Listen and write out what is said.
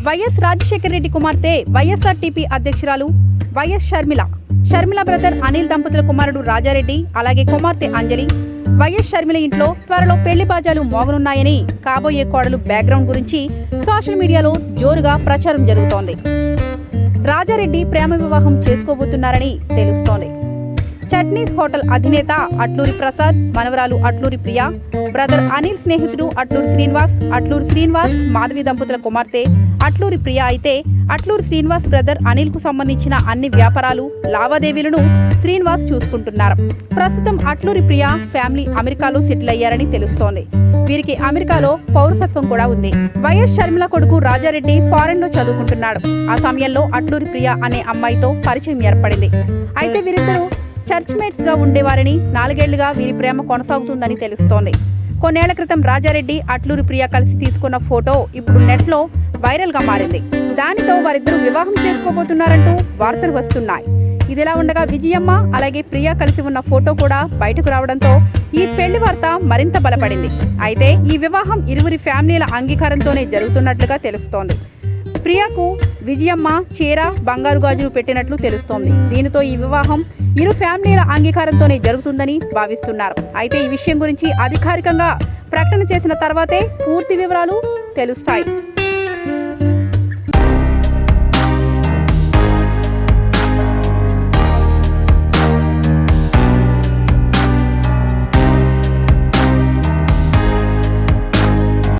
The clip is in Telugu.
వైఎస్ రాజశేఖర రెడ్డి కుమార్తె వైఎస్ఆర్టీపీ అధ్యక్షురాలు వైఎస్ షర్మిల బ్రదర్ అనిల్ దంపతుల కుమారుడు రాజారెడ్డి, అలాగే కుమార్తె అంజలి, వైఎస్ షర్మిల ఇంట్లో త్వరలో పెళ్లి బాజాలు మోగనున్నాయని, కాబోయే కోడలు బ్యాక్గ్రౌండ్ గురించి సోషల్ మీడియాలో జోరుగా ప్రచారం జరుగుతోంది. రాజారెడ్డి ప్రేమ వివాహం చేసుకోబోతున్నారని తెలుస్తోంది. చట్నీస్ హోటల్ అధినేత అట్లూరి ప్రసాద్, మనవరాలు అట్లూరి ప్రియా, బ్రదర్ అనిల్ స్నేహితుడు అట్లూరి శ్రీనివాస్ మాధవి దంపతుల కుమార్తె అట్లూరి ప్రియా అయితే, అట్లూరి శ్రీనివాస్ బ్రదర్ అనిల్ కు సంబంధించిన అన్ని వ్యాపారాలు లావాదేవీలను శ్రీనివాస్ చూసుకుంటున్నారు. ప్రస్తుతం అట్లూరి ప్రియా ఫ్యామిలీ అమెరికాలో సెటిల్ అయ్యారని తెలుస్తోంది. వీరికి అమెరికాలో పౌరసత్వం కూడా ఉంది. వైఎస్ షర్మిల కొడుకు రాజారెడ్డి ఫారెన్ లో చదువుకుంటున్నాడు. ఆ సమయంలో అట్లూరి ప్రియా అనే అమ్మాయితో పరిచయం ఏర్పడింది. అయితే వీరిద్దరూ చర్చ్ మేట్స్ గా ఉండేవారని, 4 ఏళ్లుగా వీరి ప్రేమ కొనసాగుతుందని తెలుస్తోంది. కొన్నేళ్ల క్రితం రాజారెడ్డి అట్లూరి ప్రియా కలిసి తీసుకున్న ఫోటో ఇప్పుడు నెట్ లో వైరల్ గా మారింది. దానితో వారిద్దరూ వివాహం చేసుకోబోతున్నారంటూ వార్తలు వస్తున్నాయి. ఇదిలా ఉండగా విజయమ్మ అలాగే ప్రియా కలిసి ఉన్న ఫోటో కూడా బయటకు రావడంతో ఈ పెళ్లి వార్త మరింత బలపడింది. అయితే ఈ వివాహం ఇరువురి ఫ్యామిలీల అంగీకారంతోనే జరుగుతున్నట్లుగా తెలుస్తోంది. ప్రియాకు విజయమ్మ చీర, బంగారు గాజులు పెట్టినట్లు తెలుస్తోంది. దీనితో ఈ వివాహం ఇరు ఫ్యామిలీల అంగీకారంతోనే జరుగుతుందని భావిస్తున్నారు. అయితే ఈ విషయం గురించి అధికారికంగా ప్రకటన చేసిన తర్వాతే పూర్తి వివరాలు తెలుస్తాయి.